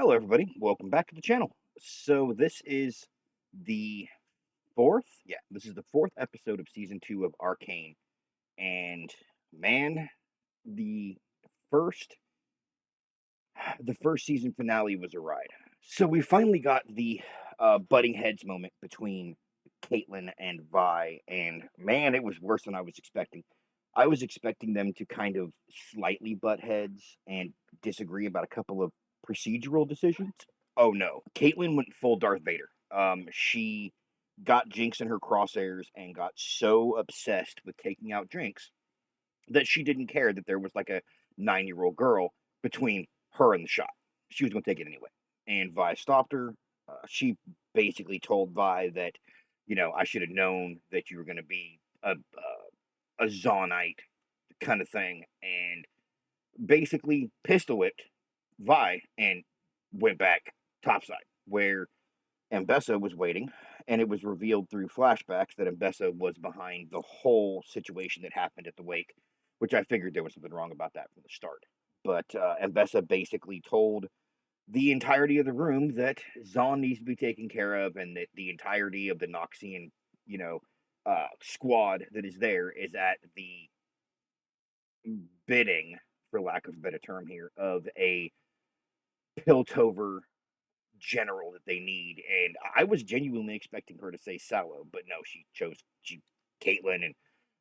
Hello, everybody. Welcome back to the channel. So this is the fourth, this is the fourth episode of season 2 of Arcane, and man, the first the first season finale was a ride. So we finally got the butting heads moment between Caitlyn and Vi, and man, it was worse than I was expecting. I was expecting them to kind of slightly butt heads and disagree about a couple of procedural decisions. Oh no, Caitlyn went full Darth Vader. She got Jinx in her crosshairs and got so obsessed with taking out Jinx that she didn't care that there was like a 9-year-old girl between her and the shot. She was going to take it anyway. And Vi stopped her. She basically told Vi that, I should have known that you were going to be a Zaunite kind of thing. And basically pistol whipped Vi and went back topside, where Mbessa was waiting, and it was revealed through flashbacks that Mbessa was behind the whole situation that happened at the wake, which I figured there was something wrong about that from the start. But Mbessa basically told the entirety of the room that Zaun needs to be taken care of, and that the entirety of the Noxian, squad that is there is at the bidding, for lack of a better term here, of a Piltover general that they need. And I was genuinely expecting her to say Sallow, but no, she Caitlyn, and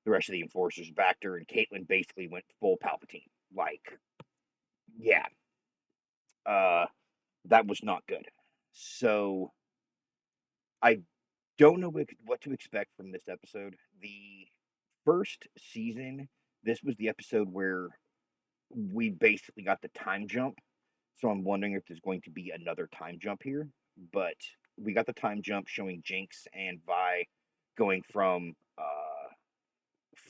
the rest of the enforcers backed her, and Caitlyn basically went full Palpatine. Like, yeah. That was not good. So I don't know what to expect from this episode. The first season, this was the episode where we basically got the time jump. So I'm wondering if there's going to be another time jump here. But we got the time jump showing Jinx and Vi going from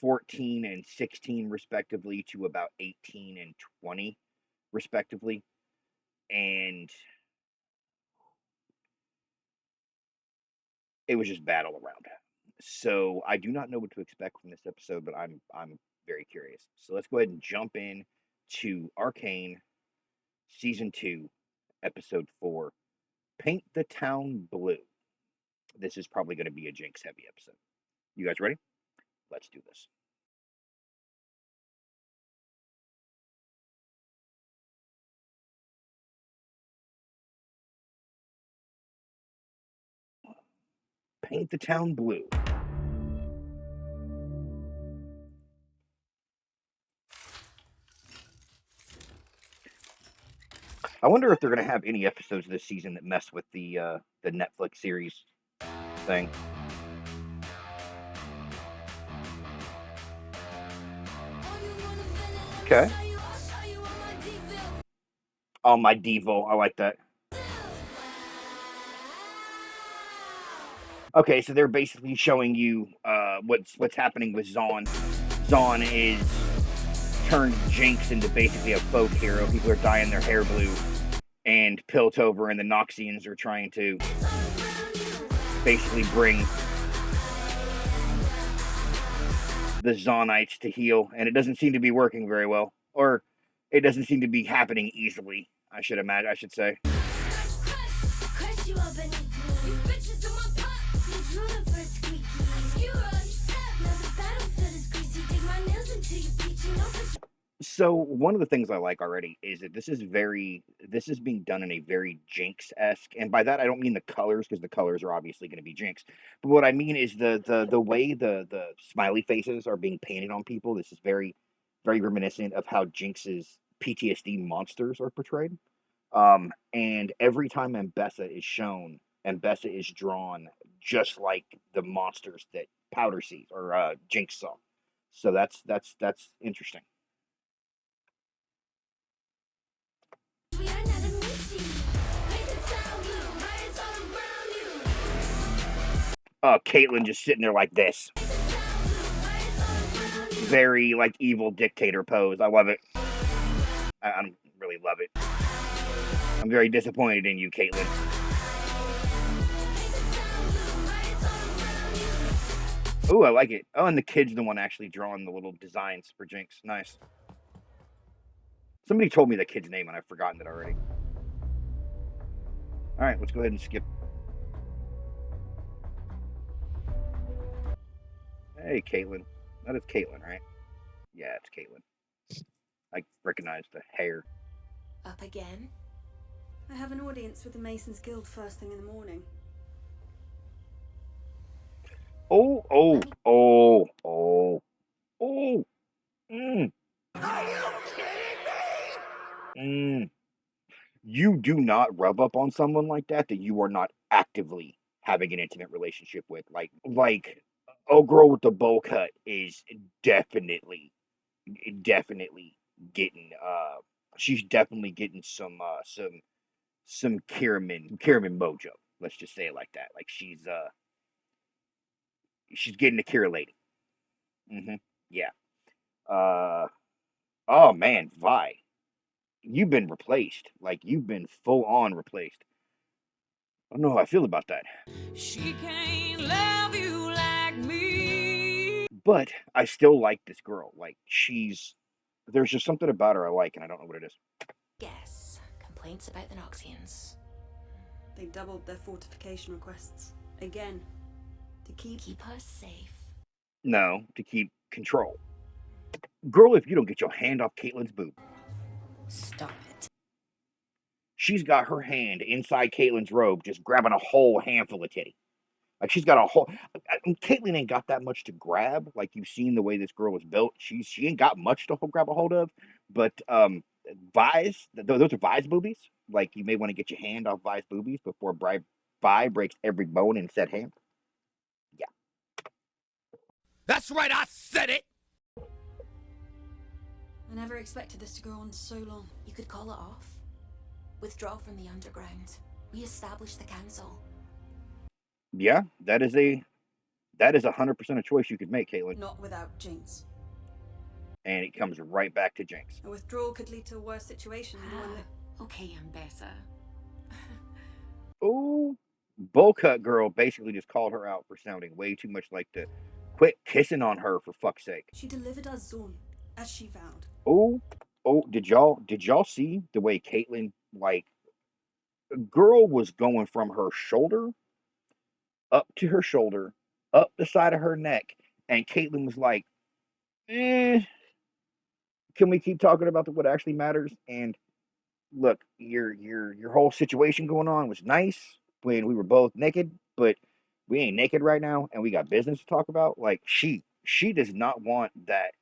14 and 16 respectively to about 18 and 20 respectively. And it was just bad all around. So I do not know what to expect from this episode, but I'm very curious. So let's go ahead and jump in to Arcane Season 2, Episode 4, Paint the Town Blue. This is probably going to be a Jinx heavy episode. You guys ready? Let's do this. Paint the Town Blue. I wonder if they're going to have any episodes this season that mess with the Netflix series thing. Okay. Oh, my Devo. I like that. Okay, so they're basically showing you what's happening with Zaun. Zaun is turned Jinx into basically a folk hero. People are dyeing their hair blue, and Piltover and the Noxians are trying to basically bring the Zaunites to heal, and it doesn't seem to be working very well, or it doesn't seem to be happening easily. I should say. So one of the things I like already is that this is being done in a very Jinx-esque, and by that I don't mean the colors, because the colors are obviously going to be Jinx, but what I mean is the way the smiley faces are being painted on people. This is very, very reminiscent of how Jinx's PTSD monsters are portrayed. And every time Mbessa is shown, Mbessa is drawn just like the monsters that Powder sees, or Jinx saw. So that's interesting. Caitlyn just sitting there like this. Very, like, evil dictator pose. I love it. I really love it. I'm very disappointed in you, Caitlyn. Ooh, I like it. Oh, and the kid's the one actually drawing the little designs for Jinx. Nice. Somebody told me the kid's name, and I've forgotten it already. All right, let's go ahead and skip. Hey, Caitlin. That is Caitlin, right? Yeah, it's Caitlin. I recognize the hair. Up again? I have an audience with the Masons Guild first thing in the morning. Oh, oh, oh, oh, oh. Are you kidding me? You do not rub up on someone like that you are not actively having an intimate relationship with. Like, oh, girl with the bowl cut is definitely, definitely getting. She's definitely getting some Kierman mojo. Let's just say it like that. Like she's getting a Kira lady. Yeah. Uh. Oh man, Vi, you've been replaced. Like you've been full on replaced. I don't know how I feel about that. She can't love you like me. But I still like this girl. Like there's just something about her I like, and I don't know what it is. Guess. Complaints about the Noxians. They doubled their fortification requests. Again. To Keep us safe. No, to keep control. Girl, if you don't get your hand off Caitlyn's boob. Stop it. She's got her hand inside Caitlyn's robe, just grabbing a whole handful of titty. Like she's got a whole. Caitlyn ain't got that much to grab. Like you've seen the way this girl was built. She ain't got much to grab a hold of. But Vi's, those are Vi's boobies. Like you may want to get your hand off Vi's boobies before Vi breaks every bone in said hand. Yeah. That's right, I said it! I never expected this to go on so long. You could call it off. Withdraw from the underground. Re-establish the council. Yeah, that is 100% a choice you could make, Caitlyn. Not without Jinx. And it comes right back to Jinx. A withdrawal could lead to a worse situation than the one that... Okay, I'm better. Oh, Bowcut girl basically just called her out for sounding way too much like the quit kissing on her for fuck's sake. She delivered us Zaun, as she vowed. Oh, did y'all see the way Caitlyn, like, girl was going from her shoulder up to her shoulder, up the side of her neck, and Caitlyn was like, can we keep talking about what actually matters? And look, your whole situation going on was nice when we were both naked, but we ain't naked right now, and we got business to talk about. Like she does not want that.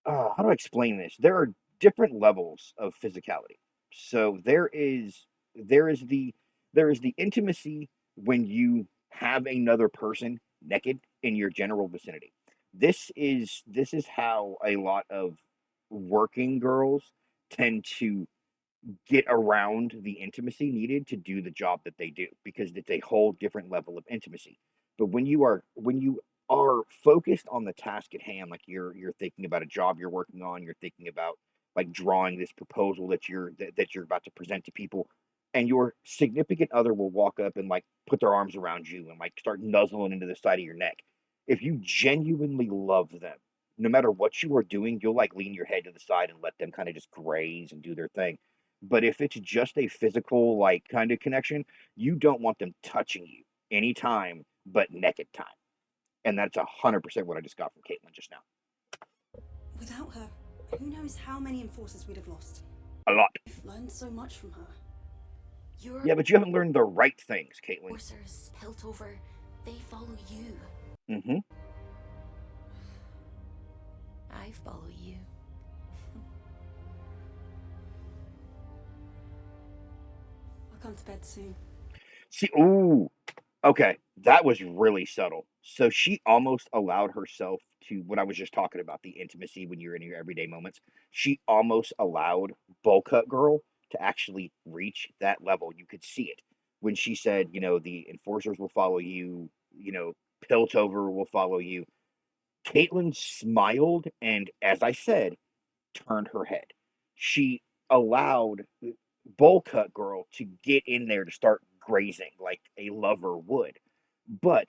How do I explain this? There are different levels of physicality. So there is the intimacy when you have another person naked in your general vicinity. This is how a lot of working girls tend to get around the intimacy needed to do the job that they do because it's a whole different level of intimacy. But when you are focused on the task at hand, like you're thinking about a job you're working on, you're thinking about like drawing this proposal that you're about to present to people, and your significant other will walk up and like put their arms around you and like start nuzzling into the side of your neck. If you genuinely love them, no matter what you are doing, you'll like lean your head to the side and let them kind of just graze and do their thing. But if it's just a physical, like, kind of connection, you don't want them touching you anytime but naked time. And that's 100% what I just got from Caitlyn just now. Without her, who knows how many enforcers we'd have lost. A lot. I've learned so much from her. Yeah, but you haven't learned the right things, Caitlyn. Enforcers, Piltover, they follow you. Mm-hmm. I follow you. I'll come to bed soon. See, ooh, okay, that was really subtle. So she almost allowed herself to, what I was just talking about, the intimacy when you're in your everyday moments, she almost allowed Bowl Cut Girl to actually reach that level. You could see it when she said, the enforcers will follow you, Piltover will follow you. Caitlyn smiled and, as I said, turned her head. She allowed Bowl Cut Girl to get in there to start grazing like a lover would. But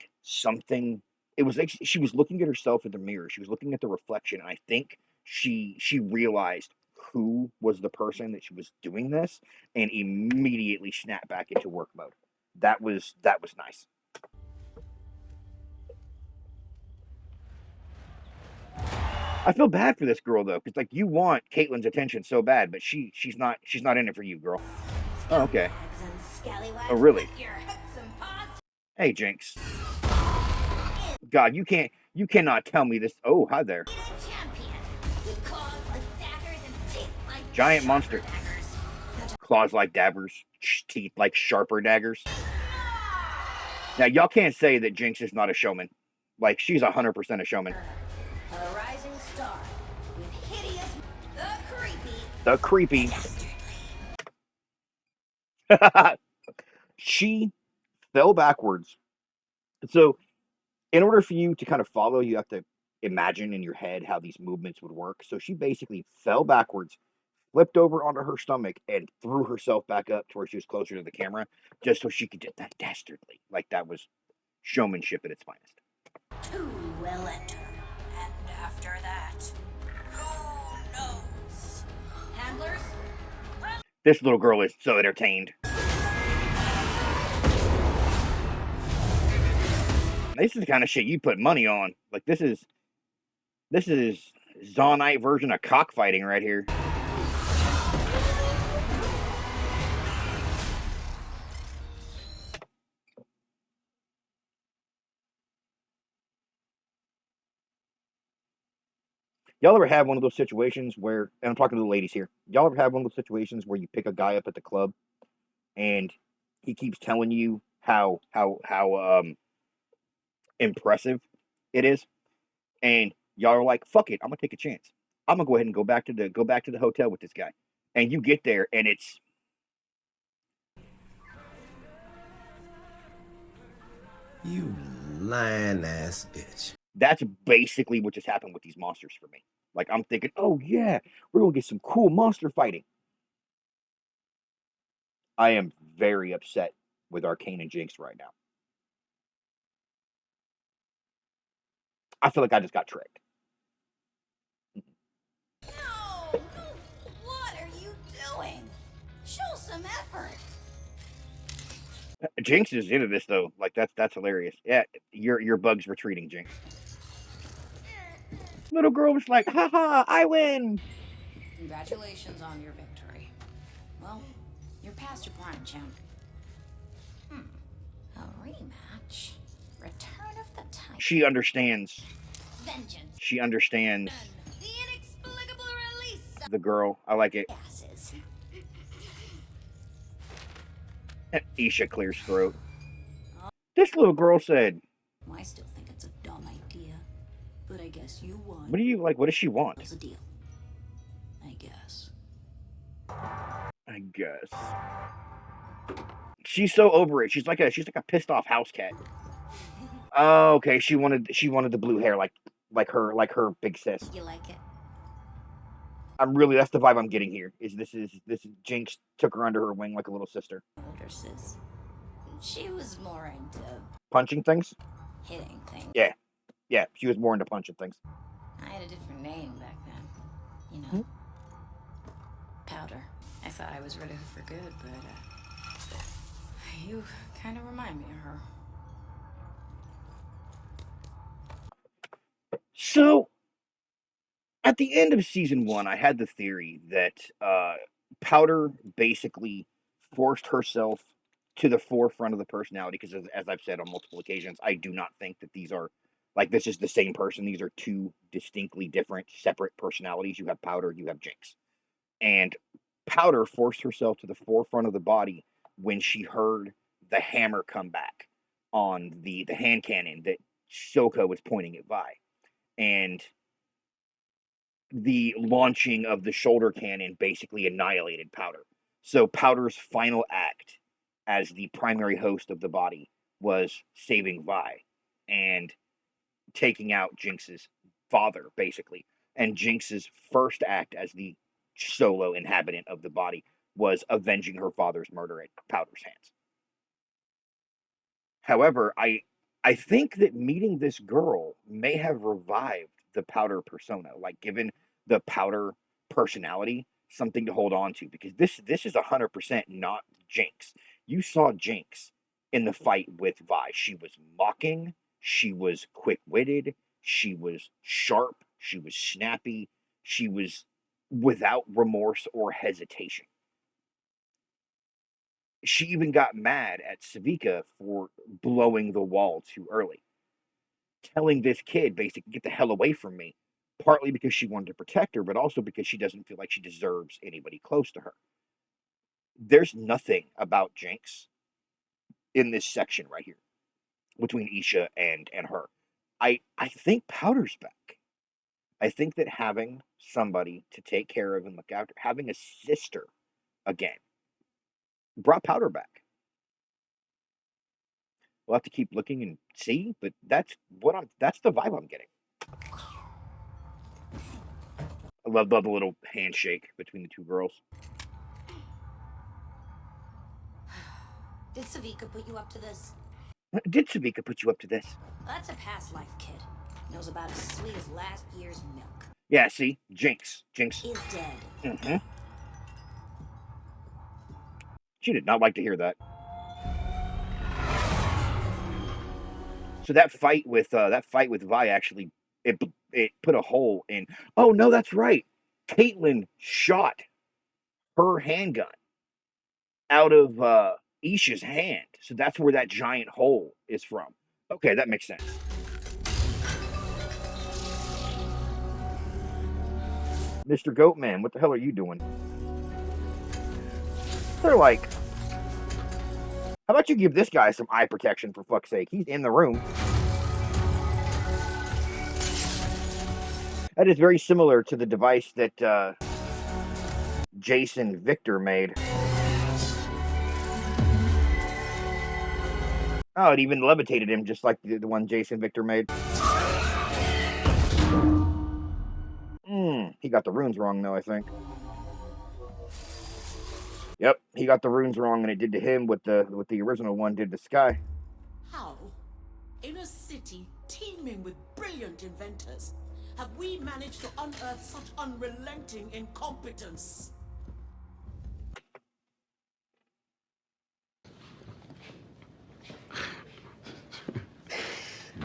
it was like she was looking at herself in the mirror. She was looking at the reflection, and I think she realized who was the person that she was doing this and immediately snapped back into work mode. That was nice. I feel bad for this girl though, because like you want Caitlyn's attention so bad, but she's not in it for you, girl. Oh, okay. Oh, really? Hey, Jinx. God, you cannot tell me this. Oh, hi there. Giant monster. Claws like daggers, teeth like sharper daggers. Now, y'all can't say that Jinx is not a showman. Like, she's 100% a showman. A rising star with hideous, The creepy. She fell backwards. So, in order for you to kind of follow, you have to imagine in your head how these movements would work. So, she basically fell backwards, flipped over onto her stomach, and threw herself back up to where she was closer to the camera, just so she could get that dastardly. Like, that was showmanship at its finest. Two will enter, and after that, who knows? Handlers? This little girl is so entertained. This is the kind of shit you put money on. Like, this is Zaunite version of cockfighting right here. Y'all ever have one of those situations where, and I'm talking to the ladies here, y'all ever have one of those situations where you pick a guy up at the club and he keeps telling you how impressive it is, and y'all are like, fuck it, I'm gonna take a chance. I'm gonna go ahead and go back to the hotel with this guy. And you get there and it's You lying ass bitch. that's basically what just happened with these monsters for me. Like, I'm thinking, oh yeah, we're gonna get some cool monster fighting. I am very upset with Arcane and Jinx right now. I feel like I just got tricked. No! What are you doing? Show some effort. Jinx is into this though. Like, that's hilarious. Yeah, your bug's retreating, Jinx. Little girl was like, haha, I win. Congratulations on your victory. Well, you're past your prime, champ. A rematch. Return of the Titan. She understands. Vengeance. She understands The inexplicable release of the girl. I like it. gases. Isha clears throat. This little girl said, I still think it's a dumb idea, but I guess you won. what do you like? What does she want? What's the deal? I guess. I guess. She's so over it. She's like a pissed off house cat. Oh, okay. She wanted the blue hair like her big sis. You like it? That's the vibe I'm getting here. This is Jinx took her under her wing like a little sister. Older sis. She was more into Punching things? hitting things. Yeah, she was more into punching things. I had a different name back then. You know. Powder. I thought I was rid of her for good, but you kind of remind me of her. So, at the end of season 1, I had the theory that Powder basically forced herself to the forefront of the personality, because as I've said on multiple occasions, I do not think that these are, like, this is the same person. These are two distinctly different, separate personalities. You have Powder, you have Jinx. And Powder forced herself to the forefront of the body when she heard the hammer come back on the hand cannon that Soko was pointing at Vi. And the launching of the shoulder cannon basically annihilated Powder. So Powder's final act as the primary host of the body was saving Vi and taking out Jinx's father, basically. And Jinx's first act as the solo inhabitant of the body was avenging her father's murder at Powder's hands. However, I think that meeting this girl may have revived the Powder persona, like given the Powder personality something to hold on to, because this is 100% not Jinx. You saw Jinx in the fight with Vi. She was mocking, she was quick-witted, she was sharp, she was snappy, she was without remorse or hesitation. She even got mad at Sevika for blowing the wall too early, telling this kid basically, get the hell away from me, partly because she wanted to protect her, but also because she doesn't feel like she deserves anybody close to her. There's nothing about Jinx in this section right here between Isha and her. I think Powder's back. I think that having somebody to take care of and look after, having a sister again, brought Powder back. We'll have to keep looking and see, but that's the vibe I'm getting. I love the little handshake between the two girls. Did Sevika put you up to this? Did Sevika put you up to this? That's a past life kid. Knows about as sweet as last year's milk. Yeah, see? Jinx. Is dead. Mm-hmm. She did not like to hear that. So that fight with Vi actually it put a hole in. Oh no, that's right. Caitlyn shot her handgun out of Isha's hand, so that's where that giant hole is from. Okay, that makes sense. Mr. Goatman, what the hell are you doing? They're like, how about you give this guy some eye protection, for fuck's sake? He's in the room. That is very similar to the device that Jason Victor made. Oh, it even levitated him just like the one Jason Victor made. He got the runes wrong, though, I think. Yep, he got the runes wrong, and it did to him what the original one did to Sky. How, in a city teeming with brilliant inventors, have we managed to unearth such unrelenting incompetence?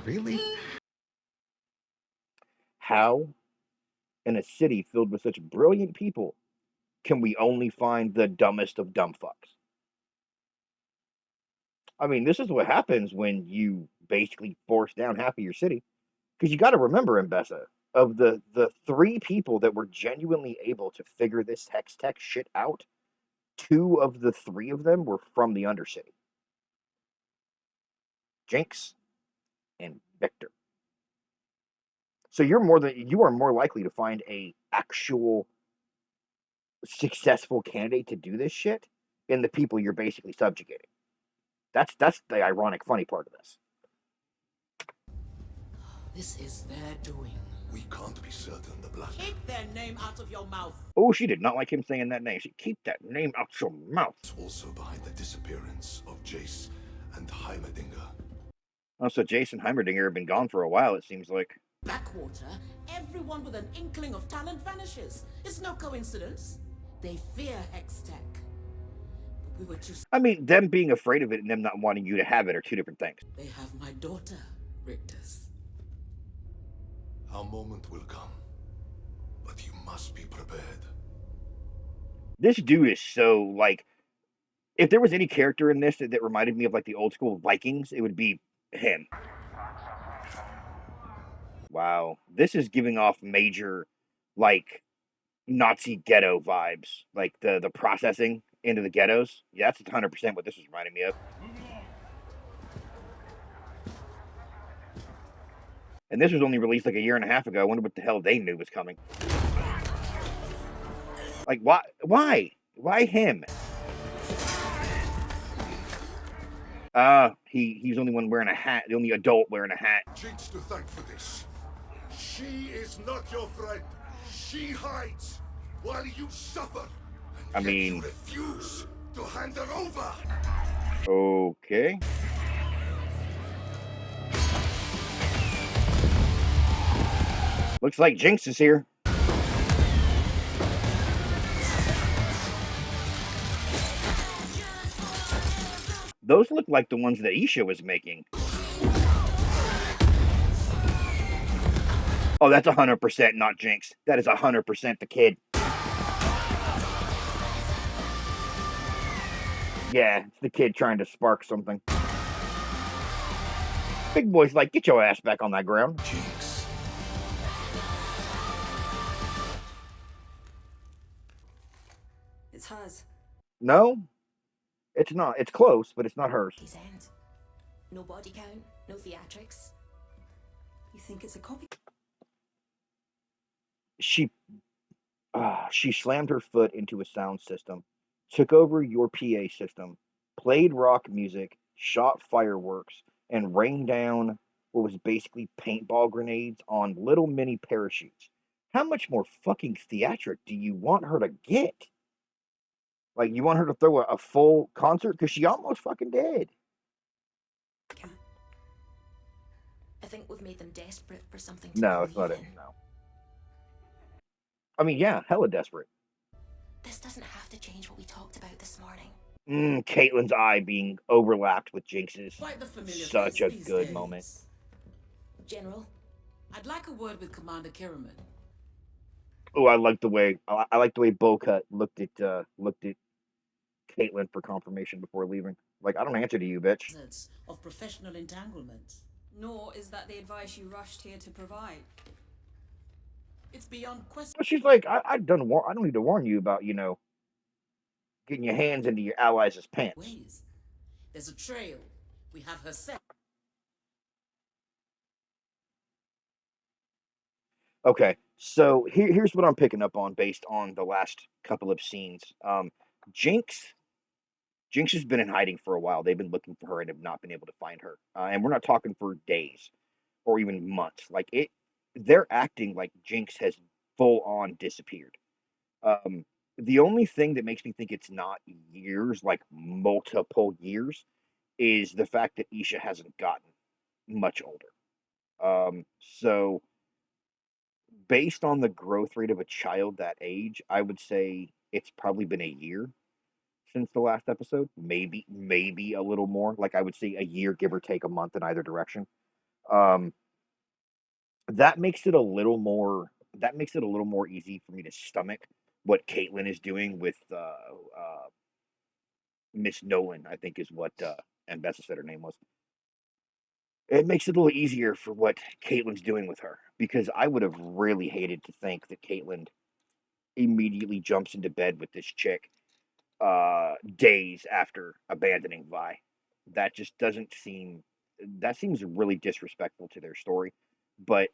Really? How, in a city filled with such brilliant people, can we only find the dumbest of dumb fucks? I mean, this is what happens when you basically force down half of your city. Because you got to remember, Mbessa, of the three people that were genuinely able to figure this hex tech shit out, 2 of the 3 of them were from the undercity. Jinx and Victor. So you are more likely to find a actual successful candidate to do this shit in the people you're basically subjugating. That's the ironic, funny part of this. This is their doing. We can't be certain the black. Keep their name out of your mouth. Oh, she did not like him saying that name. She keep that name out your mouth. Also behind the disappearance of Jace and Heimerdinger. Oh, so Jace and Heimerdinger have been gone for a while, it seems like. Blackwater, everyone with an inkling of talent vanishes. It's no coincidence. They fear Hextech. But we were too... I mean, them being afraid of it and them not wanting you to have it are 2 different things. They have my daughter, Rictus. Our moment will come, but you must be prepared. This dude is so, like, if there was any character in this that reminded me of, like, the old school Vikings, it would be him. Wow. This is giving off major, like, Nazi ghetto vibes. Like, the processing into the ghettos. Yeah, that's 100% what this is reminding me of. And this was only released like a year and a half ago. I wonder what the hell they knew was coming. Like, why? Why him? He's the only one wearing a hat. The only adult wearing a hat. Jinx to thank for this. She is not your friend. She hides while you suffer. I mean, you refuse to hand her over. Okay. Looks like Jinx is here. Those look like the ones that Isha was making. Oh, that's 100% not Jinx. That is 100% the kid. Yeah, it's the kid trying to spark something. Big boy's like, get your ass back on that ground. Jinx. It's hers. No, it's not. It's close, but it's not hers. His end. No body count, no theatrics. You think it's a copy? She slammed her foot into a sound system, took over your PA system, played rock music, shot fireworks, and rained down what was basically paintball grenades on little mini parachutes. How much more fucking theatric do you want her to get? Like, you want her to throw a full concert? Because she almost fucking did. I think we've made them desperate for something to No, it's not believe it. in. No. I mean, yeah, hella desperate. This doesn't have to change what we talked about this morning. Caitlyn's eye being overlapped with Jinx's. Quite the familiar Such face a these good days. moment. General, I'd like a word with Commander Kiriman. Oh, I like the way Bowcut looked at Caitlyn for confirmation before leaving. Like, I don't answer to you, bitch. Of professional entanglements. Nor is that the advice you rushed here to provide. It's beyond question. But she's like, I don't need to warn you about, getting your hands into your allies' pants. Ways. There's a trail. We have her set. Okay, so here's what I'm picking up on based on the last couple of scenes. Jinx has been in hiding for a while. They've been looking for her and have not been able to find her. And we're not talking for days or even months. Like, they're acting like Jinx has full on disappeared. The only thing that makes me think it's not years, like multiple years, is the fact that Isha hasn't gotten much older. So based on the growth rate of a child that age, I would say it's probably been a year since the last episode. Maybe a little more. Like, I would say a year, give or take a month in either direction. That makes it a little more easy for me to stomach what Caitlyn is doing with Miss Nolan, I think is what Ambessa said her name was. It makes it a little easier for what Caitlyn's doing with her, because I would have really hated to think that Caitlyn immediately jumps into bed with this chick days after abandoning Vi. That just doesn't seem. That seems really disrespectful to their story. But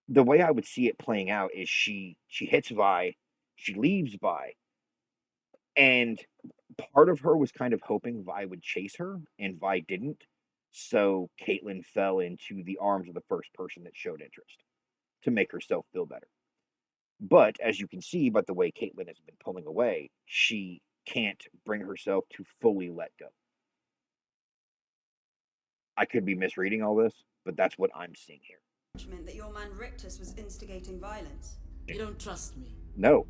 the way I would see it playing out is she hits Vi, she leaves Vi, and part of her was kind of hoping Vi would chase her, and Vi didn't. So Caitlyn fell into the arms of the first person that showed interest to make herself feel better. But as you can see by the way Caitlyn has been pulling away, she can't bring herself to fully let go. I could be misreading all this, but that's what I'm seeing here. That your man Rictus was instigating violence. You don't trust me. No.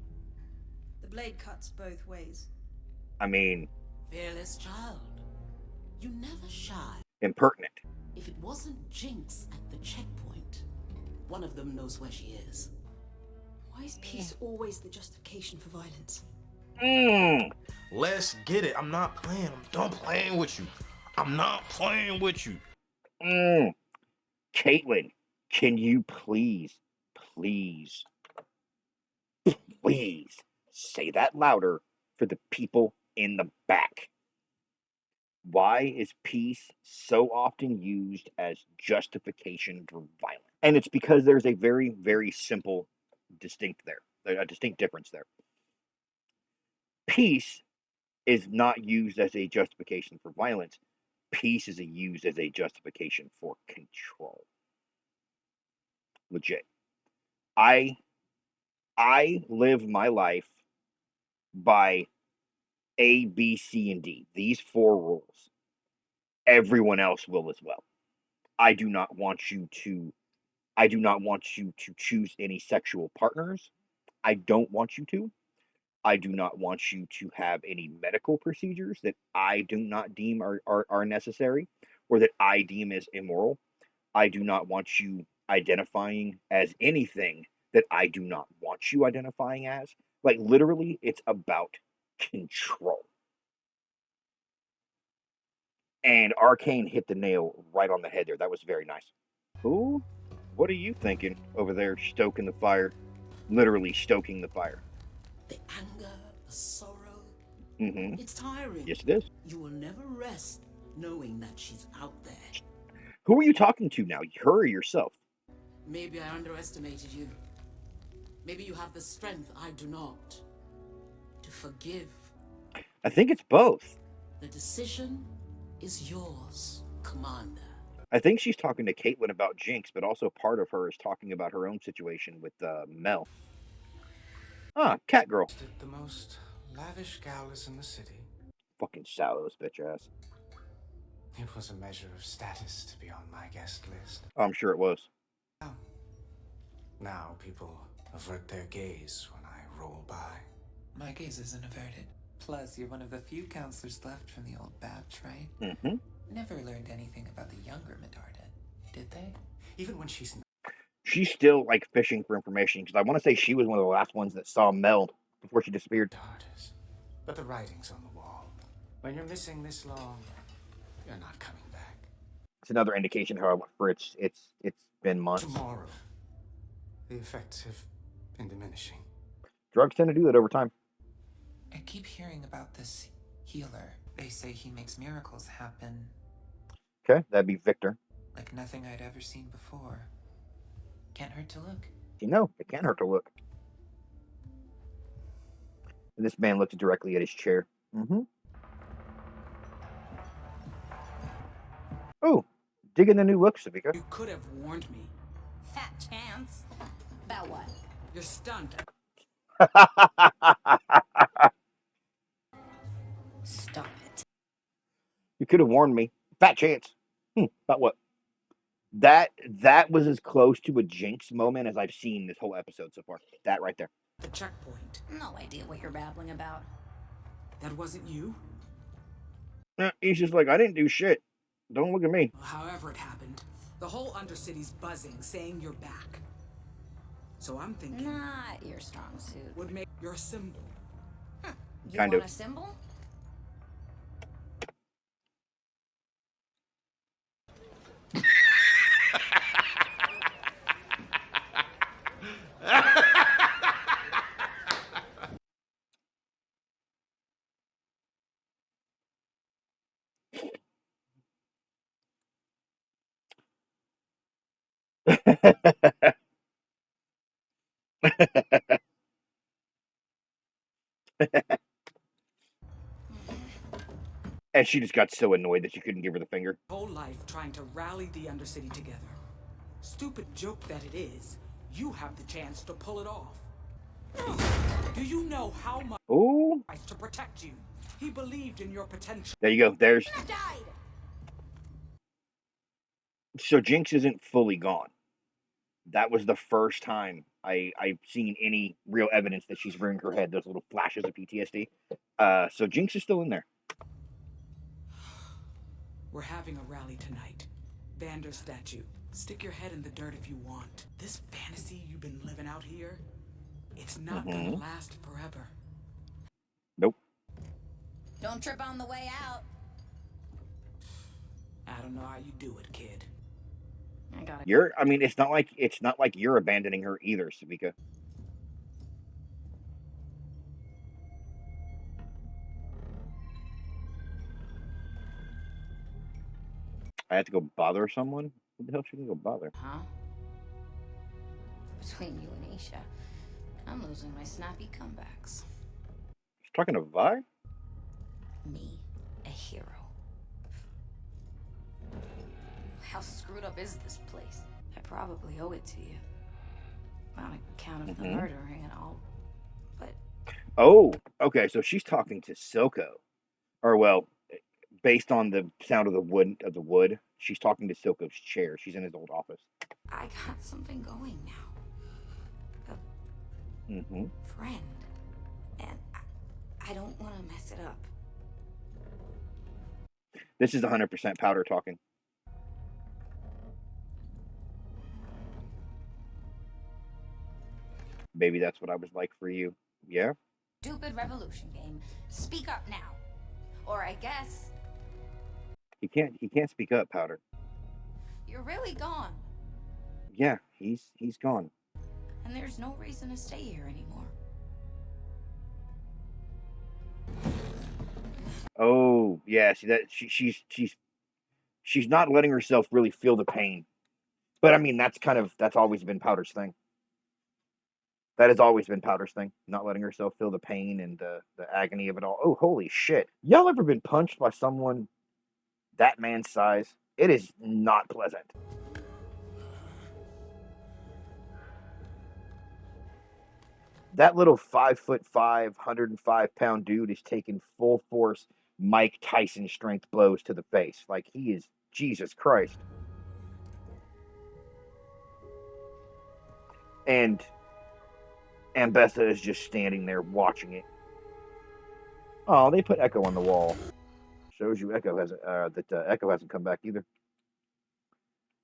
The blade cuts both ways. I mean, Fearless child. You never shy. impertinent. If it wasn't Jinx at the checkpoint, one of them knows where she is. Why is peace always the justification for violence? Let's get it. I'm not playing. I'm done playing with you. I'm not playing with you. Caitlyn, can you please say that louder for the people in the back? Why is peace so often used as justification for violence? And it's because there's a very, very simple distinct difference there. Peace is not used as a justification for violence. Peace is used as a justification for control. Legit. I live my life by A, B, C, and D. These 4 rules. Everyone else will as well. I do not want you to choose any sexual partners. I don't want you to. I do not want you to have any medical procedures that I do not deem are necessary or that I deem as immoral. I do not want you identifying as anything that I do not want you identifying as. Like, literally, it's about control. And Arcane hit the nail right on the head there. That was very nice. Ooh, what are you thinking over there, stoking the fire? Literally stoking the fire. The anger, the sorrow. Mm-hmm. It's tiring. Yes, it is. You will never rest knowing that she's out there. Who are you talking to now? Her or yourself? Maybe I underestimated you. Maybe you have the strength I do not. To forgive. I think it's both. The decision is yours, Commander. I think she's talking to Caitlin about Jinx, but also part of her is talking about her own situation with Mel. Ah, cat girl. The most lavish gallus in the city. Fucking sallows, bitch ass. It was a measure of status to be on my guest list. I'm sure it was. Now people avert their gaze when I roll by. My gaze isn't averted. Plus, you're one of the few counselors left from the old batch, right? Mm-hmm. Never learned anything about the younger Medarda, did they? Even when she's still like fishing for information because I want to say she was one of the last ones that saw Mel before she disappeared. daughters. But the writing's on the wall. When you're missing this long, you're not coming back. It's another indication, however, for it's been months. Tomorrow, the effects have been diminishing. Drugs tend to do that over time. I keep hearing about this healer. They say he makes miracles happen. Okay, that'd be Victor. Like nothing I'd ever seen before. Can't hurt to look. You know, it can't hurt to look. And this man looked directly at his chair. Mm-hmm. Oh, digging the new look, Sevika. You could have warned me. Fat chance. About what? You're stunned. Stop it. You could have warned me. Fat chance. About what? That was as close to a Jinx moment as I've seen this whole episode so far. That right there. The checkpoint. No idea what you're babbling about. That wasn't you? He's just like, I didn't do shit. Don't look at me. However it happened, the whole undercity's buzzing, saying you're back. So I'm thinking... Not your strong suit. Would make your symbol. You Kind want of. a symbol? And she just got so annoyed that she couldn't give her the finger. Whole life trying to rally the undercity together. Stupid joke that it is, you have the chance to pull it off. Do you know how much Oh, to protect you? He believed in your potential. there you go. There's Died. so Jinx isn't fully gone. That was the first time I've seen any real evidence that she's rearing her head. Those little flashes of PTSD. So Jinx is still in there. We're having a rally tonight. Vander's statue. Stick your head in the dirt if you want. This fantasy you've been living out here, it's not gonna last forever. Nope. Don't trip on the way out. I don't know how you do it, kid. I got it. I mean, it's not like you're abandoning her either, Sevika. I have to go bother someone? What the hell should I go bother? Huh? Between you and Isha, I'm losing my snappy comebacks. She's talking to Vi? Me, a hero. How screwed up is this place? I probably owe it to you. On account of the murdering and all. But Oh, okay, so she's talking to Silco. Or well, based on the sound of the wood, she's talking to Silco's chair. She's in his old office. I got something going now. A friend. And I don't want to mess it up. This is 100% Powder talking. Maybe that's what I was like for you. Yeah? Stupid revolution game. Speak up now. Or I guess He can't speak up, Powder. you're really gone. Yeah, he's gone. And there's no reason to stay here anymore. Oh, yeah, see that she's not letting herself really feel the pain. But I mean, that's always been Powder's thing. That has always been Powder's thing, not letting herself feel the pain and the agony of it all. Oh, holy shit. Y'all ever been punched by someone that man's size? It is not pleasant. That little 5'5", 105-pound dude is taking full force Mike Tyson strength blows to the face. Like, he is Jesus Christ. And Ambessa is just standing there watching it. Oh, they put Echo on the wall. Shows you Echo hasn't Echo hasn't come back either.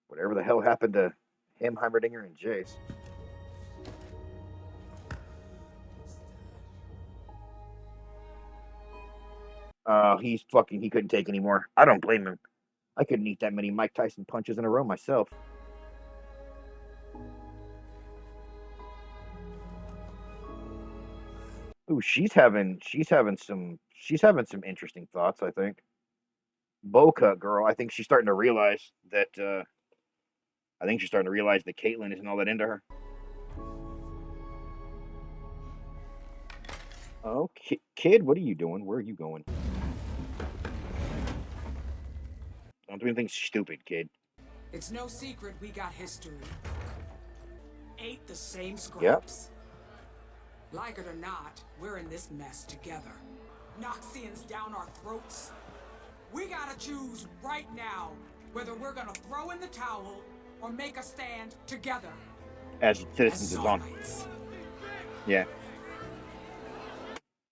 Whatever the hell happened to him, Heimerdinger, and Jace. He couldn't take anymore. I don't blame him. I couldn't eat that many Mike Tyson punches in a row myself. Ooh, she's having some interesting thoughts, I think. Bowcut girl, I think she's starting to realize that Caitlyn isn't all that into her. Oh, kid, what are you doing? Where are you going? Don't do anything stupid, kid. It's no secret we got history. Ate the same scraps. Yep. Like it or not, we're in this mess together. Noxians down our throats. We gotta choose right now whether we're gonna throw in the towel or make a stand together. As citizens of Zaun. Yeah.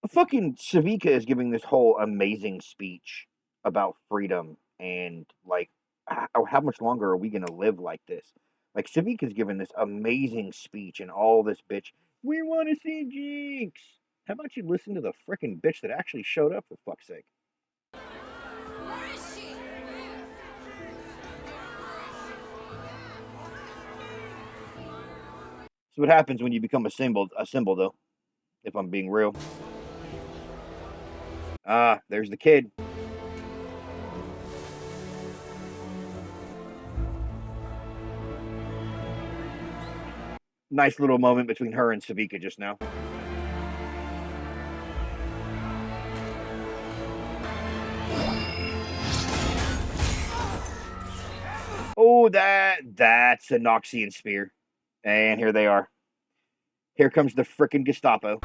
Fucking Sevika is giving this whole amazing speech about freedom and, like, how much longer are we gonna live like this? Like, Sevika's giving this amazing speech and all this bitch. We want to see Jinx. How about you listen to the frickin' bitch that actually showed up, for fuck's sake? Where is she? So what happens when you become a symbol, though? If I'm being real. Ah, there's the kid. Nice little moment between her and Sevika just now. Oh, that's a Noxian spear. And here they are. Here comes the frickin' Gestapo.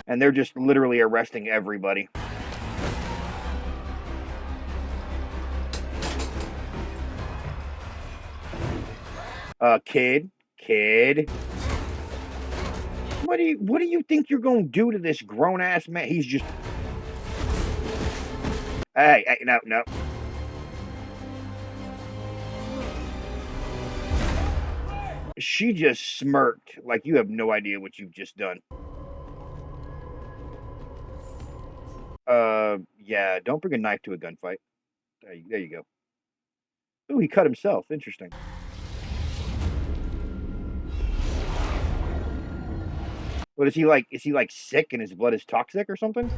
And they're just literally arresting everybody. Kid. What do you think you're gonna do to this grown ass man? He's just. Hey, no. She just smirked like you have no idea what you've just done. Yeah, don't bring a knife to a gunfight. There you go. Ooh, he cut himself. Interesting. What is he like? Is he like sick and his blood is toxic or something?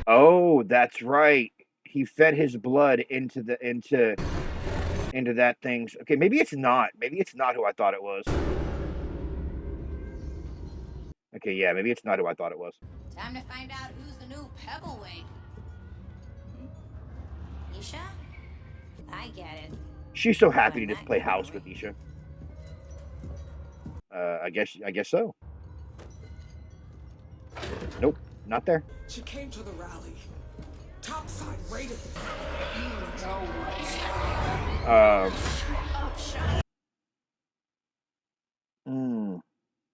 Oh, that's right. He fed his blood into that thing's. Okay, maybe it's not. Maybe it's not who I thought it was. Okay, yeah, maybe it's not who I thought it was. Time to find out who's the new Pebbleweight. Isha? I get it. She's so happy to just play house with Isha. I guess so. Nope, not there. She came to the rally. Topside rated the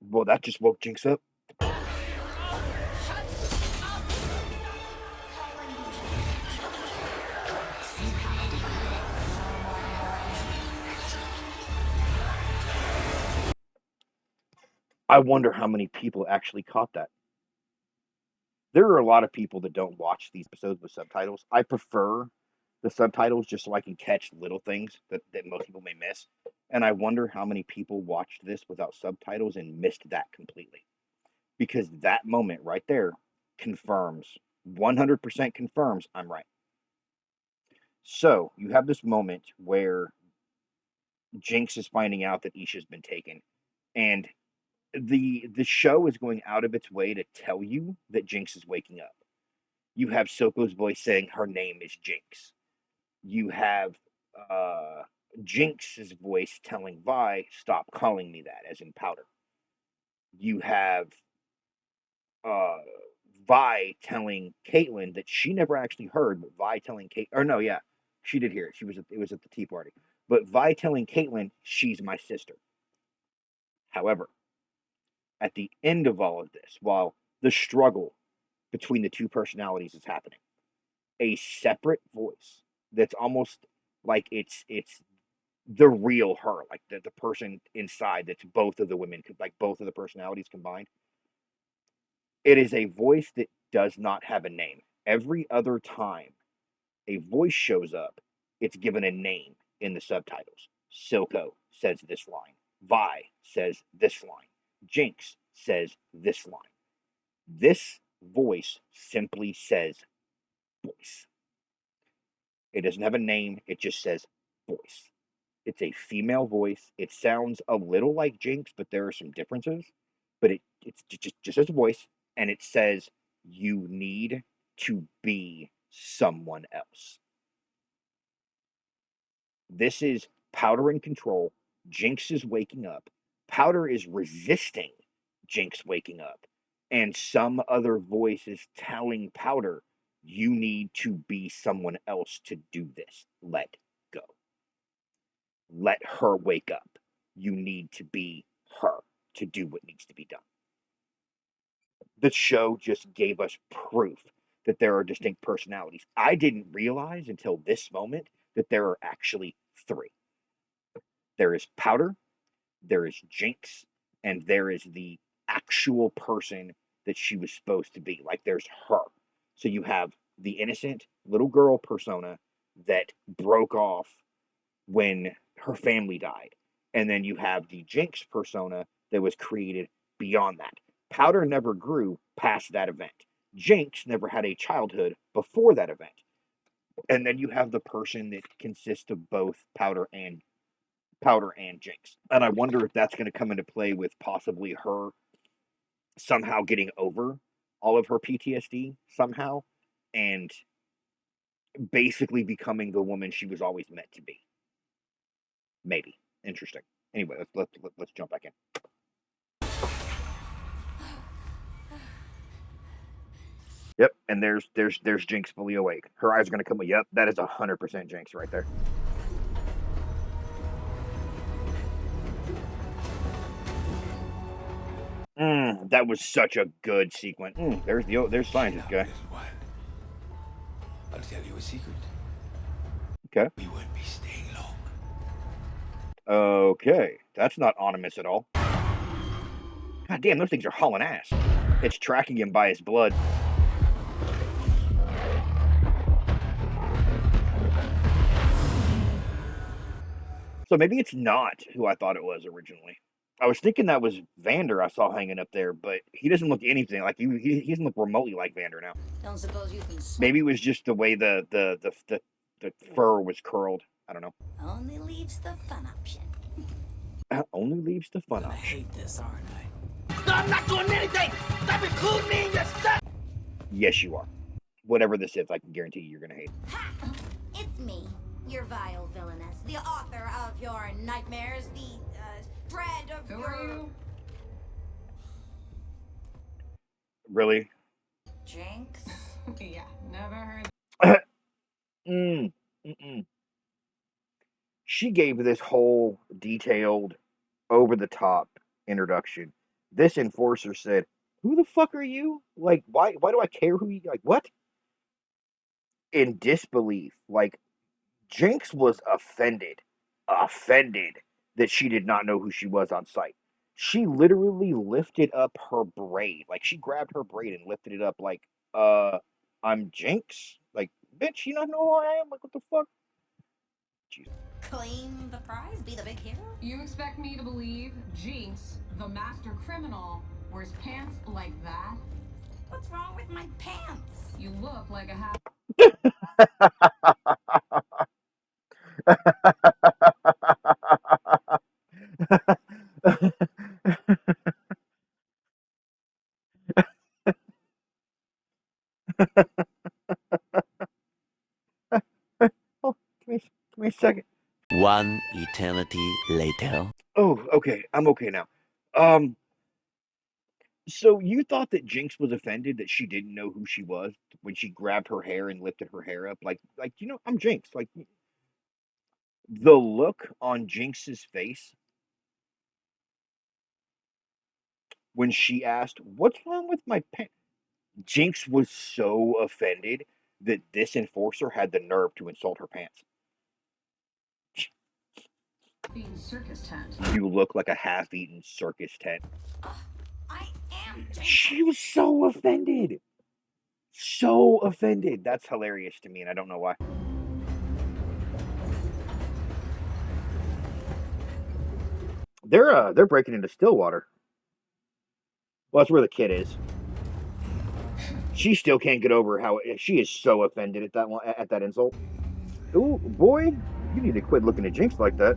Well, that just woke Jinx up. I wonder how many people actually caught that. There are a lot of people that don't watch these episodes with subtitles. I prefer the subtitles just so I can catch little things that most people may miss. And I wonder how many people watched this without subtitles and missed that completely. Because that moment right there confirms, 100% confirms I'm right. So you have this moment where Jinx is finding out that Isha's been taken, and the show is going out of its way to tell you that Jinx is waking up. You have Soko's voice saying her name is Jinx. You have Jinx's voice telling Vi, stop calling me that, as in Powder. You have Vi telling Caitlyn that she never actually heard, but Vi telling Kate, or no, yeah, she did hear it. It was at the tea party. But Vi telling Caitlyn, she's my sister. However, at the end of all of this, while the struggle between the two personalities is happening, a separate voice that's almost like it's the real her, like the person inside that's both of the women, like both of the personalities combined. It is a voice that does not have a name. Every other time a voice shows up, it's given a name in the subtitles. Silco says this line. Vi says this line. Jinx says this line. This voice simply says voice. It doesn't have a name. It just says voice. It's a female voice. It sounds a little like Jinx, but there are some differences. But it's just as a voice, and it says you need to be someone else. This is Powder in control. Jinx is waking up. Powder is resisting Jinx waking up. And some other voice is telling Powder, you need to be someone else to do this. Let go. Let her wake up. You need to be her to do what needs to be done. The show just gave us proof that there are distinct personalities. I didn't realize until this moment that there are actually three. There is Powder, there is Jinx, and there is the actual person that she was supposed to be. Like, there's her. So you have the innocent little girl persona that broke off when her family died. And then you have the Jinx persona that was created beyond that. Powder never grew past that event. Jinx never had a childhood before that event. And then you have the person that consists of both Powder and Jinx. And I wonder if that's going to come into play with possibly her somehow getting over all of her PTSD somehow and basically becoming the woman she was always meant to be. Maybe. Interesting. Anyway, let's jump back in. Yep, and there's Jinx fully awake. Her eyes are gonna come. Yep, that is 100% Jinx right there. That was such a good sequence. There's scientist guy. I'll tell you a secret. Okay. We won't be staying long. Okay, that's not ominous at all. God damn, those things are hauling ass. It's tracking him by his blood. So maybe it's not who I thought it was originally. I was thinking that was Vander I saw hanging up there, but he doesn't look anything like he doesn't look remotely like Vander now. Don't suppose you can. Maybe it was just the way the fur was curled. I don't know. Only leaves the fun option. Only leaves the fun I option. hate this, aren't I? No, I'm not doing anything! Stop including me in your stuff! Yes, you are. Whatever this is, I can guarantee you're gonna hate. Ha! It's me, your vile villainess, the author of your nightmares, the dread of Who your... are you? Really? Jinx? Yeah, never heard. She gave this whole detailed, over-the-top introduction. This enforcer said, "Who the fuck are you? Like, why do I care who you like? What?" In disbelief, like Jinx was offended that she did not know who she was on sight. She literally lifted up her braid, like she grabbed her braid and lifted it up, like, I'm Jinx. Like, bitch, you don't know who I am? Like, what the fuck? Jeez. Claim the prize? Be the big hero? You expect me to believe Jinx, the master criminal, wears pants like that? What's wrong with my pants? You look like a half. Oh, give me a second. One eternity later. Oh, okay. I'm okay now. So you thought that Jinx was offended that she didn't know who she was when she grabbed her hair and lifted her hair up? Like, I'm Jinx. Like, the look on Jinx's face when she asked, "What's wrong with my pants?" Jinx was so offended that this enforcer had the nerve to insult her pants. Circus tent. You look like a half-eaten circus tent. I am Jinx. She was so offended. So offended. That's hilarious to me, and I don't know why. They're breaking into Stillwater. Well, that's where the kid is. She still can't get over how she is so offended at that insult. Ooh, boy, you need to quit looking at Jinx like that.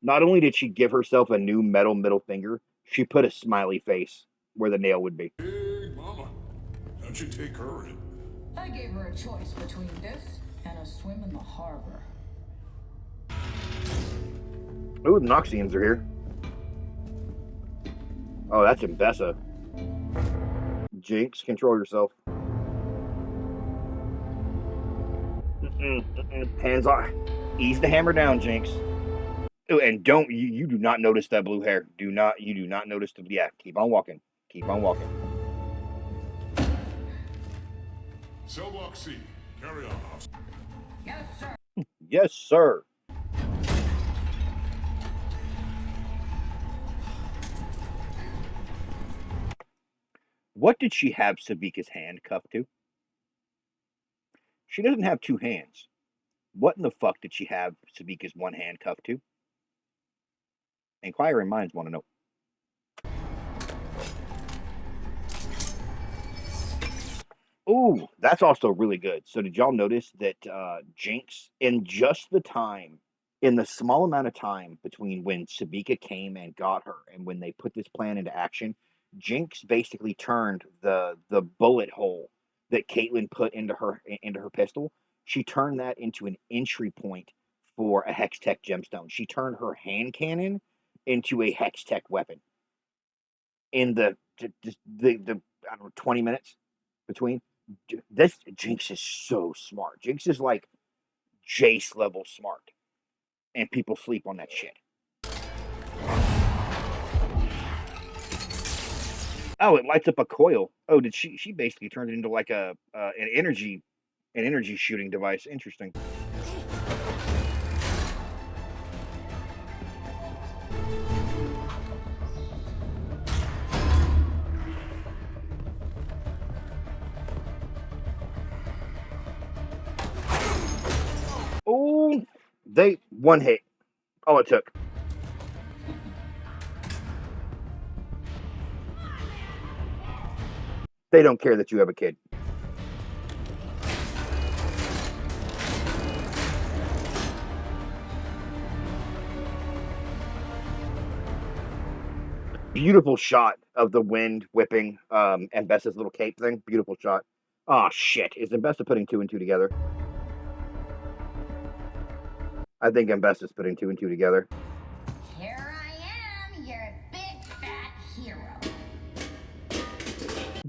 Not only did she give herself a new metal middle finger, she put a smiley face where the nail would be. Hey, Mama, how'd you take her in? I gave her a choice between this and a swim in the harbor. Ooh, the Noxians are here. Oh, that's Mbessa. Jinx, control yourself. Hands on. Ease the hammer down, Jinx. Oh, and you do not notice that blue hair. You do not notice the, yeah, keep on walking. Keep on walking. Cell block C, carry on, officer. Yes, sir. Yes, sir. What did she have Sevika's hand cuffed to? She doesn't have two hands. What in the fuck did she have Sevika's one hand cuffed to? Inquiring minds want to know. Ooh, that's also really good. So did y'all notice that Jinx, in the small amount of time between when Sevika came and got her and when they put this plan into action, Jinx basically turned the bullet hole that Caitlyn put into her pistol. She turned that into an entry point for a Hextech gemstone. She turned her hand cannon into a Hextech weapon. In the I don't know, 20 minutes between. This Jinx is so smart. Jinx is like Jace level smart, and people sleep on that shit. Oh, it lights up a coil. Oh, did she basically turned it into like an energy shooting device. Interesting. Oh, one hit. All it took. They don't care that you have a kid. Beautiful shot of the wind whipping Mbessa's little cape thing. Beautiful shot. Oh shit. Is Mbessa putting two and two together? I think Mbessa's putting two and two together. Here I am, your big fat hero.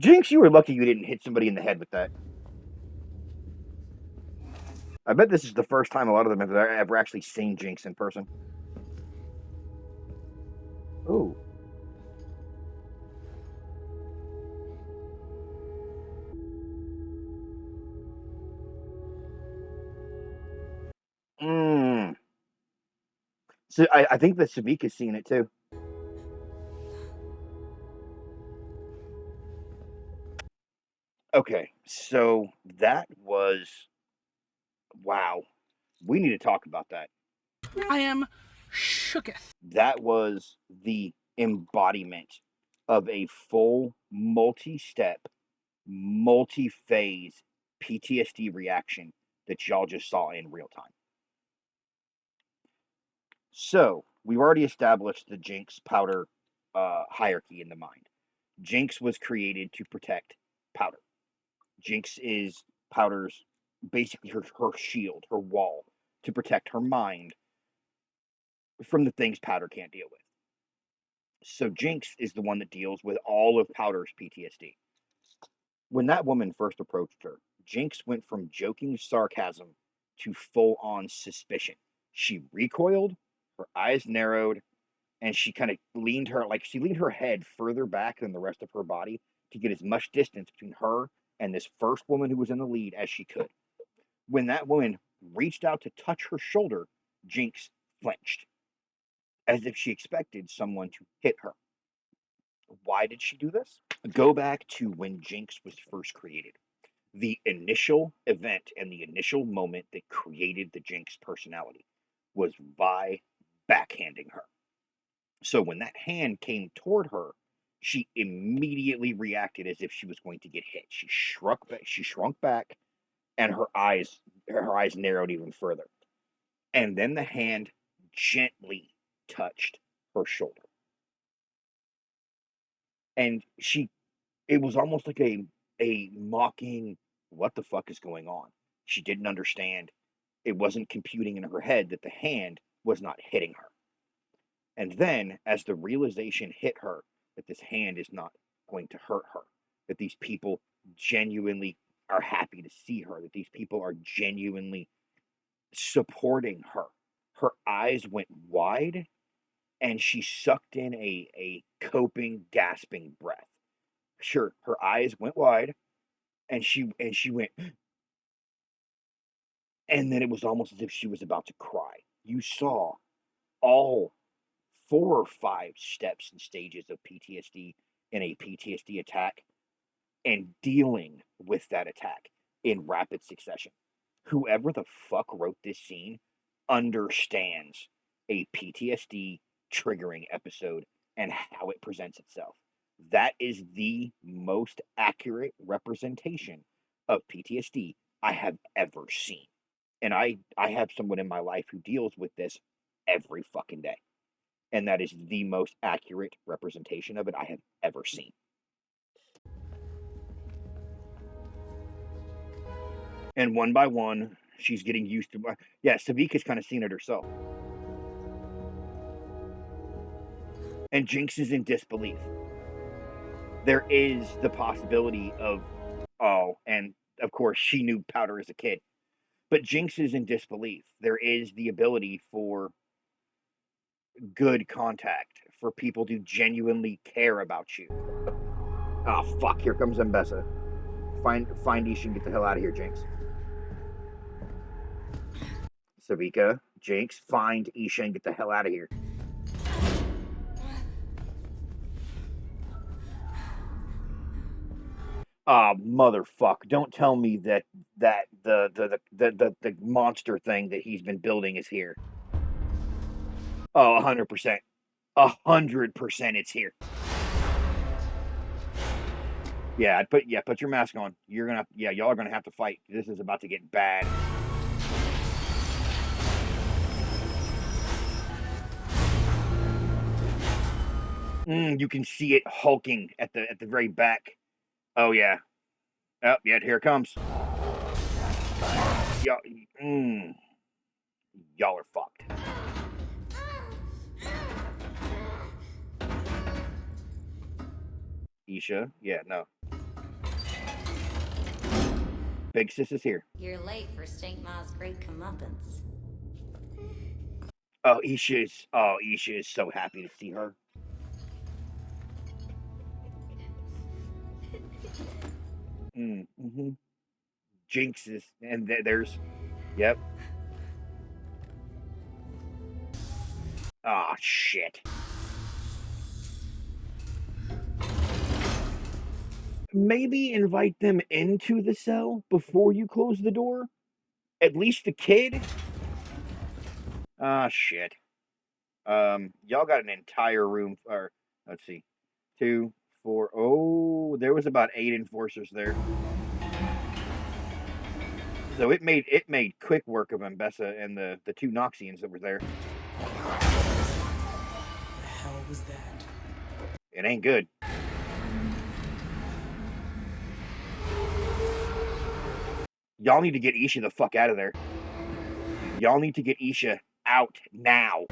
Jinx, you were lucky you didn't hit somebody in the head with that. I bet this is the first time a lot of them have ever actually seen Jinx in person. Ooh. So I think that Sevika's seen it too. Okay, so that was... Wow. We need to talk about that. I am shooketh. That was the embodiment of a full multi-step, multi-phase PTSD reaction that y'all just saw in real time. So, we've already established the Jinx Powder hierarchy in the mind. Jinx was created to protect Powder. Jinx is Powder's, basically her shield, her wall, to protect her mind from the things Powder can't deal with. So Jinx is the one that deals with all of Powder's PTSD. When that woman first approached her, Jinx went from joking sarcasm to full-on suspicion. She recoiled, her eyes narrowed, and she kind of leaned her head further back than the rest of her body to get as much distance between her and this first woman who was in the lead as she could. When that woman reached out to touch her shoulder, Jinx flinched, as if she expected someone to hit her. Why did she do this? Go back to when Jinx was first created. The initial event and the initial moment that created the Jinx personality was by backhanding her. So when that hand came toward her, she immediately reacted as if she was going to get hit. She shrunk back, and her eyes narrowed even further. And then the hand gently touched her shoulder. And it was almost like a mocking, what the fuck is going on? She didn't understand. It wasn't computing in her head that the hand was not hitting her. And then, as the realization hit her that this hand is not going to hurt her, that these people genuinely are happy to see her, that these people are genuinely supporting her, her eyes went wide, and she sucked in a coping, gasping breath. Sure, her eyes went wide, and she went, and then it was almost as if she was about to cry. You saw all 4 or 5 steps and stages of PTSD in a PTSD attack and dealing with that attack in rapid succession. Whoever the fuck wrote this scene understands a PTSD triggering episode and how it presents itself. That is the most accurate representation of PTSD I have ever seen. And I have someone in my life who deals with this every fucking day. And that is the most accurate representation of it I have ever seen. And one by one, she's getting used to... Yeah, Sevika's kind of seen it herself. And Jinx is in disbelief. There is the possibility of... Oh, and of course, she knew Powder as a kid. But Jinx is in disbelief. There is the ability for good contact, for people to genuinely care about you. Oh, fuck, here comes Mbessa. Find Isha and get the hell out of here, Jinx. Sevika, Jinx, find Isha and get the hell out of here. Ah, motherfuck. Don't tell me that the monster thing that he's been building is here. Oh, 100%. 100% it's here. Yeah, put your mask on. Y'all are gonna have to fight. This is about to get bad. You can see it hulking at the very back. Oh yeah. Oh yeah, here it comes. Y'all are fucked. Isha? Yeah, no. Big sis is here. You're late for Stinkma's great comeuppance. Oh, Isha is so happy to see her. Mm-hmm. Jinx is, and there's, yep. Ah, shit. Maybe invite them into the cell before you close the door. At least the kid. Ah, shit. Y'all got an entire room, or let's see, 2, 4. Oh, there was about 8 enforcers there. So it made quick work of Mbessa and the 2 Noxians that were there. What the hell was that? It ain't good. Y'all need to get Isha the fuck out of there. Y'all need to get Isha out now.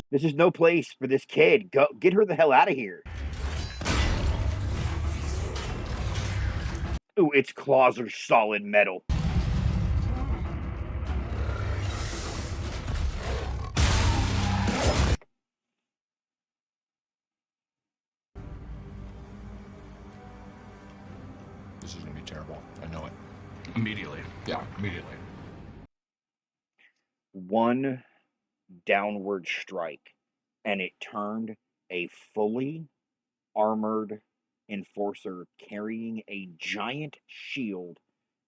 This is no place for this kid. Go get her the hell out of here. Ooh, its claws are solid metal. This is gonna be terrible. I know it. Immediately. Yeah, immediately. One downward strike, and it turned a fully armored enforcer carrying a giant shield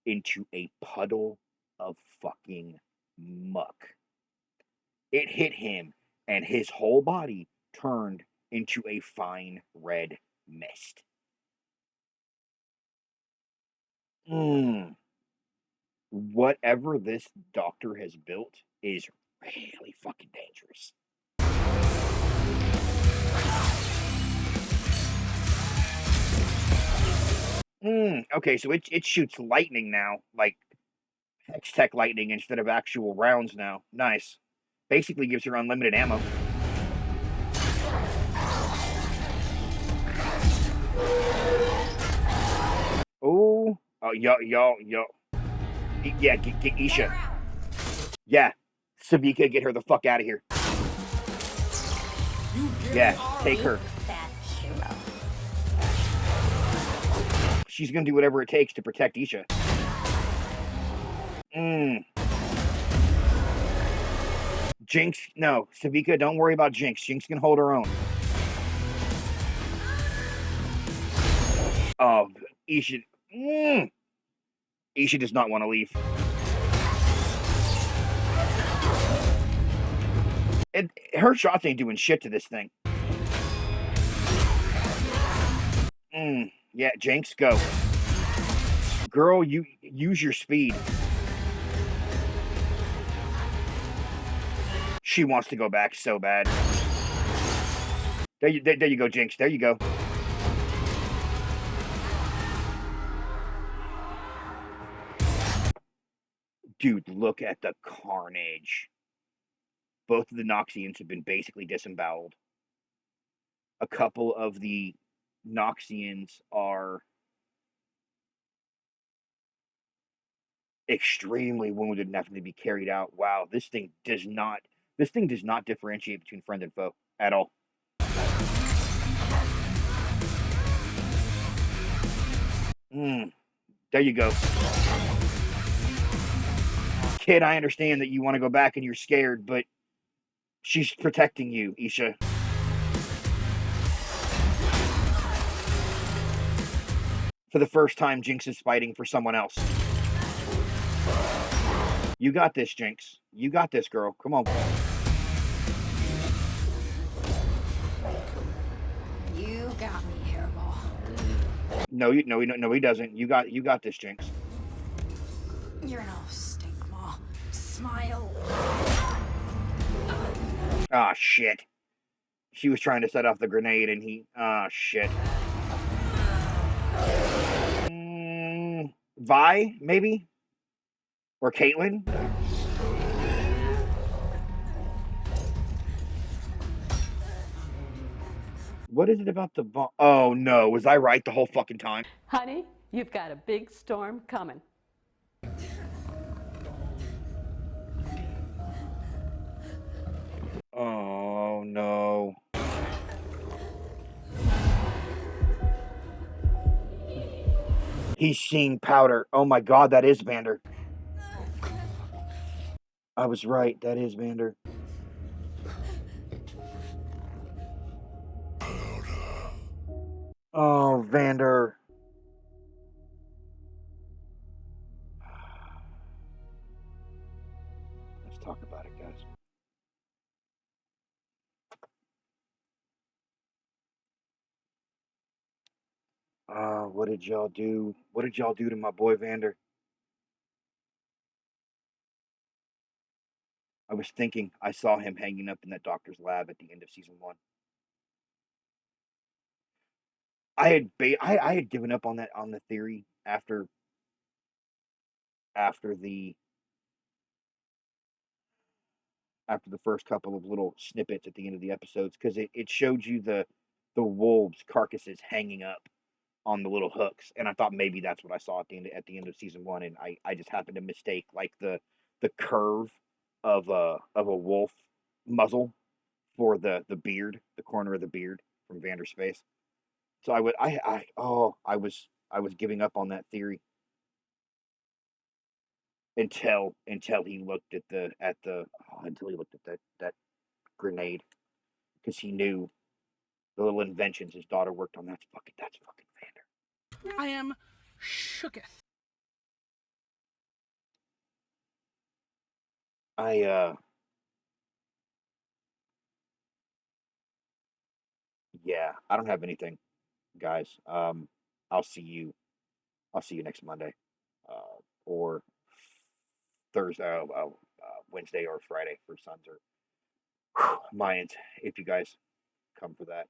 into a puddle of fucking muck. It hit him, and his whole body turned into a fine red mist. Whatever this doctor has built is really fucking dangerous. Okay, so it shoots lightning now, like Hex Tech lightning instead of actual rounds now. Nice. Basically gives her unlimited ammo. Oh, y'all. Yeah, get Isha. Yeah, Sevika, get her the fuck out of here. Yeah, take her. She's gonna do whatever it takes to protect Isha. Jinx, no. Sevika, don't worry about Jinx. Jinx can hold her own. Oh, Isha. Isha does not want to leave. Her shots ain't doing shit to this thing. Yeah, Jinx, go. Girl, you use your speed. She wants to go back so bad. There you go, Jinx. There you go. Dude, look at the carnage. Both of the Noxians have been basically disemboweled. A couple of the Noxians are extremely wounded and having to be carried out. Wow, this thing does not differentiate between friend and foe at all. There you go. Kid, I understand that you want to go back and you're scared, but she's protecting you, Isha. For the first time, Jinx is fighting for someone else. You got this, Jinx. You got this, girl. Come on. You got me, Hairball. No, he doesn't. You got this, Jinx. You're no Stinkma. Smile. Ah, shit. She was trying to set off the grenade and he... Ah, shit. Vi, maybe? Or Caitlyn? What is it about the bomb? Oh no, was I right the whole fucking time? Honey, you've got a big storm coming. Oh no. He's seen powder. Oh my god, that is Vander. I was right, that is Vander. Oh, Vander. Let's talk about it, guys. What did y'all do? What did y'all do to my boy Vander? I was thinking I saw him hanging up in that doctor's lab at the end of season 1. I had given up on the theory after the first couple of little snippets at the end of the episodes, because it showed you the wolves' carcasses hanging up on the little hooks, and I thought maybe that's what I saw at the end of season 1, and I just happened to mistake like the curve of a wolf muzzle for the beard, the corner of the beard from Vander's face. So I was giving up on that theory until he looked at that grenade, because he knew the little inventions his daughter worked on. That's fucking Vander. I am shooketh. Yeah, I don't have anything, guys. I'll see you next Monday, or Thursday, Wednesday or Friday for Suns or Mayans, if you guys come for that.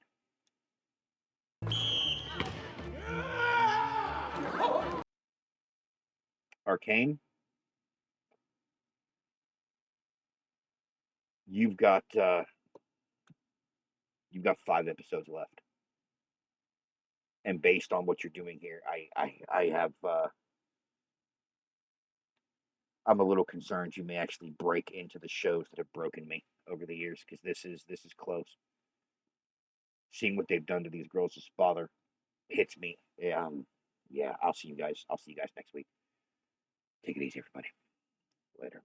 Arcane, you've got 5 episodes left, and based on what you're doing here, I have I'm a little concerned you may actually break into the shows that have broken me over the years, because this is close. Seeing what they've done to these girls' father hits me. Yeah, I'll see you guys next week. Take it easy, everybody. Later.